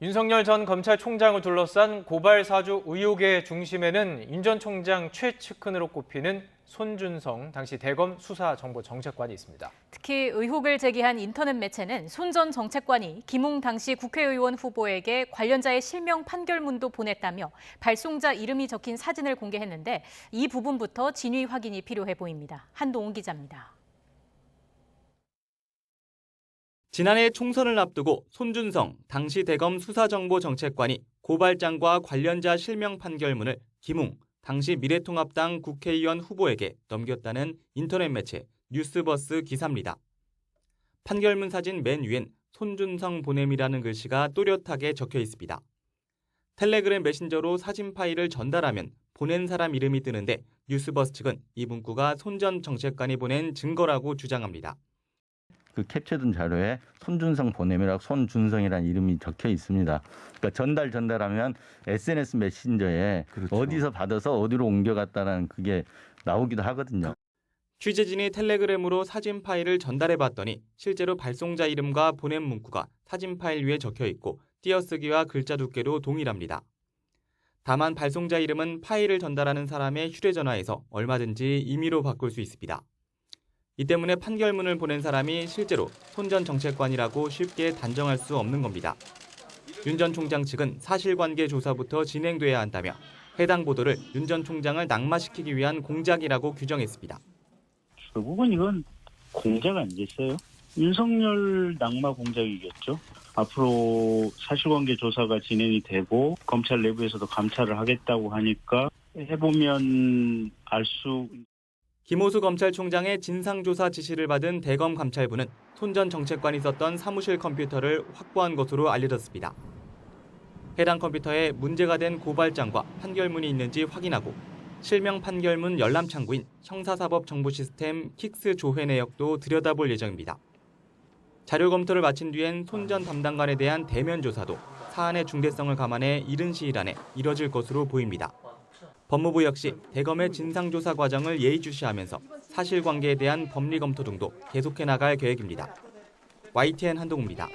윤석열 전 검찰총장을 둘러싼 고발 사주 의혹의 중심에는 윤 전 총장 최측근으로 꼽히는 손준성 당시 대검 수사정보정책관이 있습니다. 특히 의혹을 제기한 인터넷 매체는 손 전 정책관이 김웅 당시 국회의원 후보에게 관련자의 실명 판결문도 보냈다며 발송자 이름이 적힌 사진을 공개했는데 이 부분부터 진위 확인이 필요해 보입니다. 한동훈 기자입니다. 지난해 총선을 앞두고 손준성 당시 대검 수사정보정책관이 고발장과 관련자 실명 판결문을 김웅 당시 미래통합당 국회의원 후보에게 넘겼다는 인터넷 매체 뉴스버스 기사입니다. 판결문 사진 맨 위엔 손준성 보냄이라는 글씨가 또렷하게 적혀 있습니다. 텔레그램 메신저로 사진 파일을 전달하면 보낸 사람 이름이 뜨는데 뉴스버스 측은 이 문구가 손 전 정책관이 보낸 증거라고 주장합니다. 그 캡처된 자료에 손준성 보냄이라고 손준성이라는 이름이 적혀 있습니다. 그러니까 전달하면 SNS 메신저에 그렇죠. 어디서 받아서 어디로 옮겨갔다는 그게 나오기도 하거든요. 취재진이 텔레그램으로 사진 파일을 전달해봤더니 실제로 발송자 이름과 보낸 문구가 사진 파일 위에 적혀 있고 띄어쓰기와 글자 두께도 동일합니다. 다만 발송자 이름은 파일을 전달하는 사람의 휴대전화에서 얼마든지 임의로 바꿀 수 있습니다. 이 때문에 판결문을 보낸 사람이 실제로 손 전 정책관이라고 쉽게 단정할 수 없는 겁니다. 윤 전 총장 측은 사실관계 조사부터 진행돼야 한다며 해당 보도를 윤 전 총장을 낙마시키기 위한 공작이라고 규정했습니다. 결국은 이건 공작 아니겠어요? 윤석열 낙마 공작이겠죠. 앞으로 사실관계 조사가 진행이 되고 검찰 내부에서도 감찰을 하겠다고 하니까 해보면 알수 김호수 검찰총장의 진상조사 지시를 받은 대검 감찰부는 손 전 정책관이 썼던 사무실 컴퓨터를 확보한 것으로 알려졌습니다. 해당 컴퓨터에 문제가 된 고발장과 판결문이 있는지 확인하고 실명 판결문 열람 창구인 형사사법 정보 시스템 킥스 조회 내역도 들여다볼 예정입니다. 자료 검토를 마친 뒤엔 손 전 담당관에 대한 대면 조사도 사안의 중대성을 감안해 이른 시일 안에 이뤄질 것으로 보입니다. 법무부 역시 대검의 진상조사 과정을 예의주시하면서 사실관계에 대한 법리 검토 등도 계속해 나갈 계획입니다. YTN 한동훈입니다.